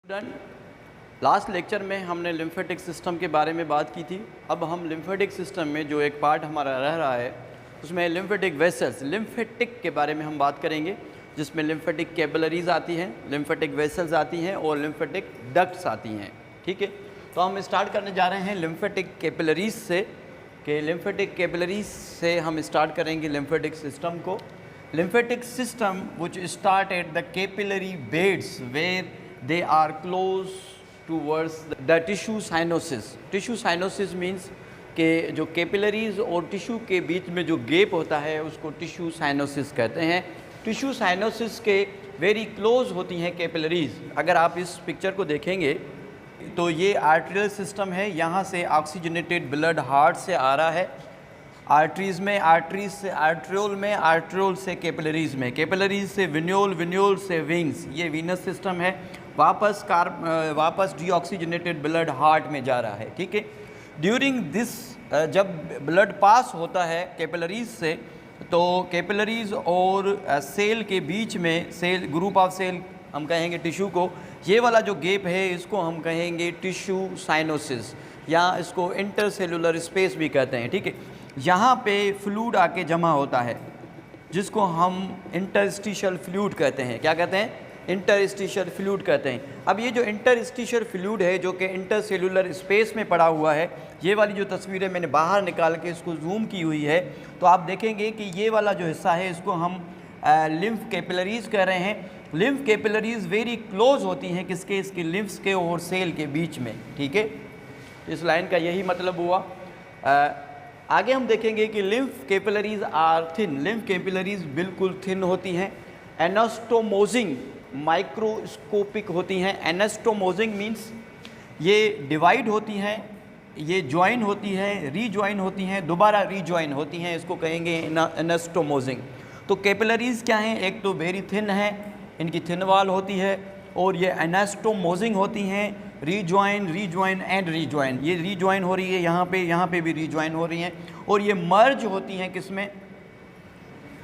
Student, last lecture में हमने lymphatic system के बारे में बात की थी। अब हम लिम्फेटिक सिस्टम में जो एक पार्ट हमारा रह रहा है उसमें लिम्फेटिक वेसल्स, लिम्फेटिक के बारे में हम बात करेंगे, जिसमें लिम्फेटिक कैपिलरीज आती हैं, लिम्फेटिक वेसल्स आती हैं और लिम्फेटिक डक्ट्स आती हैं। ठीक है, तो हम स्टार्ट करने जा रहे हैं लिम्फेटिक कैपिलरीज से कि लिम्फेटिक कैपिलरीज से हम स्टार्ट करेंगे लिम्फेटिक सिस्टम को। Lymphatic system which start at the capillary beds where they are close towards the tissue cyanosis. Tissue cyanosis means कि जो कैपिलरीज और टिश्यू के बीच में जो गैप होता है उसको टिश्यू साइनोसिस कहते हैं। टिश्यू साइनोसिस के वेरी क्लोज होती हैं कैपिलरीज। अगर आप इस पिक्चर को देखेंगे तो ये आर्टेरियल सिस्टम है, यहाँ से ऑक्सीजनेटेड ब्लड हार्ट से आ रहा है, आर्टरीज़ में, आर्टरीज से आर्ट्रियोल में, आर्ट्रियोल से कैपिलरीज में, कैपिलरीज से विन्योल, विन्योल से विंग्स, ये वीनस सिस्टम है। वापस डीऑक्सीजनेटेड ब्लड हार्ट में जा रहा है। ठीक है, ड्यूरिंग दिस जब ब्लड पास होता है कैपिलरीज से तो कैपिलरीज और सेल के बीच में, सेल ग्रुप ऑफ सेल हम कहेंगे टिश्यू को, ये वाला जो गैप है इसको हम कहेंगे टिश्यू साइनोसिस या इसको इंटरसेलुलर स्पेस भी कहते हैं। ठीक है, यहाँ पे फ्लूइड आके जमा होता है जिसको हम इंटरस्टिशियल फ्लूइड कहते हैं। क्या कहते हैं? इंटरस्टिशियल फ्लूइड कहते हैं। अब ये जो इंटरस्टिशियल फ्लूइड है जो कि इंटरसेलुलर स्पेस में पड़ा हुआ है, ये वाली जो तस्वीरें मैंने बाहर निकाल के इसको जूम की हुई है तो आप देखेंगे कि ये वाला जो हिस्सा है इसको हम लिम्फ कैपिलरीज कह रहे हैं। लिम्फ कैपिलरीज वेरी क्लोज होती हैं किसके? इसके लिम्फ्स के और सेल के बीच में। ठीक है, इस लाइन का यही मतलब हुआ। आगे हम देखेंगे कि lymph capillaries are thin, lymph capillaries बिल्कुल थिन होती हैं। एनास्टोमोजिंग माइक्रोस्कोपिक होती हैं। एनास्टोमोजिंग मीन्स ये डिवाइड होती हैं, ये ज्वाइन होती है, रीज्वाइन होती हैं, दोबारा रीज्वाइन होती हैं, इसको कहेंगे एनास्टोमोजिंग। तो कैपिलरीज क्या हैं? एक तो वेरी थिन है, इनकी थिन वॉल होती है, और ये एनास्टोमोजिंग होती हैं, रीज्वाइन, रीज्वाइन एंड रीज्वाइन। ये रीज्वाइन हो रही है यहाँ पे भी रीज्वाइन हो रही हैं, और ये मर्ज होती हैं किसमें?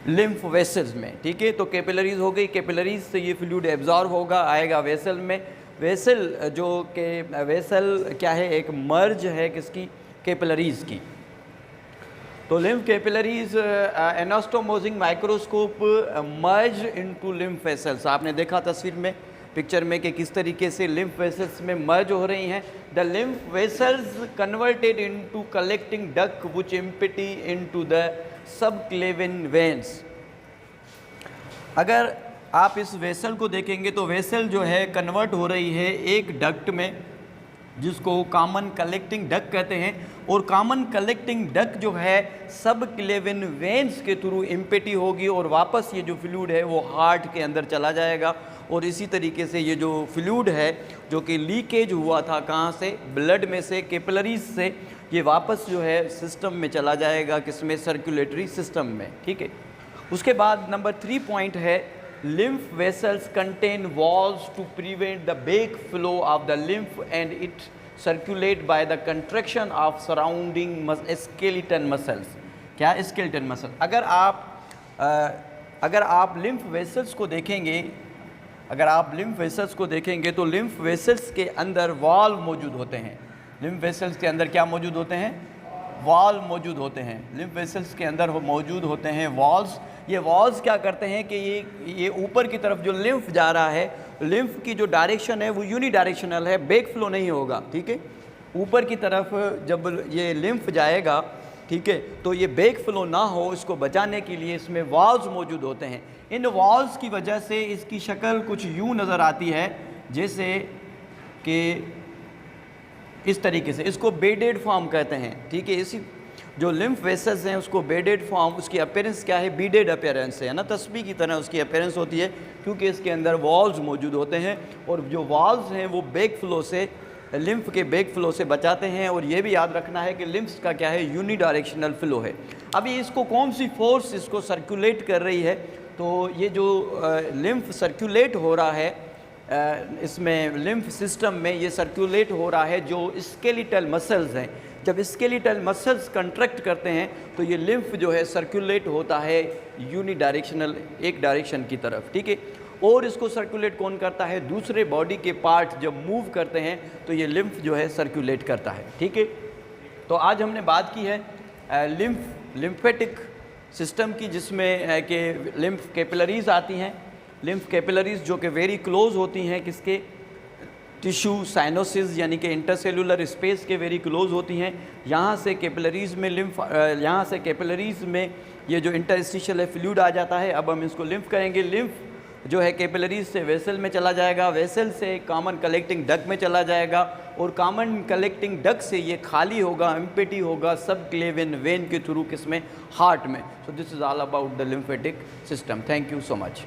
लिम्फ वेसल्स में। ठीक है, तो कैपिलरीज हो गई, कैपिलरीज से ये फ्लूइड एब्जॉर्ब होगा, आएगा वेसल में। वेसल जो के वेसल क्या है? एक मर्ज है किसकी? कैपिलरीज की। तो lymph capillaries anastomosing microscope merge into lymph vessels. आपने देखा तस्वीर में, पिक्चर में, कि किस तरीके से लिम्फ वेसल्स में मर्ज हो रही हैं। The lymph vessels converted into collecting duct which empty into the subclavian veins. अगर आप इस वेसल को देखेंगे तो वेसल जो है कन्वर्ट हो रही है एक डक्ट में जिसको कॉमन कलेक्टिंग डक्ट कहते हैं, और कॉमन कलेक्टिंग डक्ट जो है सबक्लेविन वेन्स के थ्रू एम्प्टी होगी और वापस ये जो फ्लूइड है वो हार्ट के अंदर चला जाएगा। और इसी तरीके से ये जो फ्लूइड है जो कि लीकेज हुआ था कहाँ से? ब्लड में से, कैपिलरीज से, ये वापस जो है सिस्टम में चला जाएगा, किसमें? सर्कुलेटरी सिस्टम में। ठीक है, उसके बाद नंबर 3 पॉइंट है lymph vessels contain walls to prevent the back flow of the lymph and it circulate by the contraction of surrounding skeleton muscles. क्या? Skeleton muscle. अगर आप लिम्फ वेसल्स को देखेंगे, तो लिम्फ वेसल्स के अंदर वॉल्व मौजूद होते हैं। लिम्फ वेसल्स के अंदर क्या मौजूद होते हैं? वॉल्व मौजूद होते हैं। लिम्फ वेसल्स के अंदर मौजूद होते हैं वॉल्व्स। ये वॉल्व्स क्या करते हैं कि ये ऊपर की तरफ जो लिम्फ जा रहा है, लिम्फ की जो डायरेक्शन है वो यूनिडायरेक्शनल है, बैक फ्लो नहीं होगा। ठीक है, ऊपर की तरफ जब ये लिम्फ जाएगा, ठीक है, तो ये बैक फ्लो ना हो, इसको बचाने के लिए इसमें वॉल्व्स मौजूद होते हैं। इन वॉल्व्स की वजह से इसकी शक्ल कुछ यूँ नज़र आती है जैसे कि इस तरीके से, इसको बेडेड फॉर्म कहते हैं। ठीक है, इसी जो लिम्फ वेसल्स हैं उसको बेडेड फॉर्म, उसकी अपीयरेंस क्या है? बीडेड अपीयरेंस है ना, तस्बीह की तरह उसकी अपीयरेंस होती है क्योंकि इसके अंदर वॉल्व्स मौजूद होते हैं, और जो वॉल्व्स हैं वो बैक फ्लो से, लिम्फ के बैक फ्लो से बचाते हैं। और ये भी याद रखना है कि लिम्फ्स का क्या है? यूनिडायरेक्शनल फ्लो है। अभी इसको कौन सी फोर्स इसको सर्कुलेट कर रही है? तो ये जो लिम्फ सर्कुलेट हो रहा है इसमें लिम्फ सिस्टम में, ये सर्कुलेट हो रहा है जो स्केलेटल मसल्स हैं। जब स्केलेटल मसल्स कंट्रैक्ट करते हैं तो ये लिम्फ जो है सर्कुलेट होता है यूनिडायरेक्शनल, एक डायरेक्शन की तरफ। ठीक है, और इसको सर्कुलेट कौन करता है, दूसरे बॉडी के पार्ट जब मूव करते हैं तो ये लिम्फ जो है सर्कुलेट करता है। ठीक है, तो आज हमने बात की है लिम्फेटिक सिस्टम की, जिसमें है कि लिम्फ कैपिलरीज आती हैं। लिम्फ कैपिलरीज जो कि वेरी क्लोज होती हैं किसके, टिश्यू साइनोसिस यानी कि इंटरसेलुलर स्पेस के वेरी क्लोज होती हैं। यहाँ से कैपिलरीज में यहाँ से कैपिलरीज में ये जो इंटरस्टिशियल है फ्लूइड आ जाता है। अब हम इसको लिम्फ करेंगे। लिम्फ जो है कैपिलरीज से वेसल में चला जाएगा, वेसल से कॉमन कलेक्टिंग डक्ट में चला जाएगा और कॉमन कलेक्टिंग डक्ट से ये खाली होगा, एम्प्टी होगा सब क्लेविन वेन के थ्रू, किसमें, हार्ट में। So this is all about the lymphatic system. Thank you so much.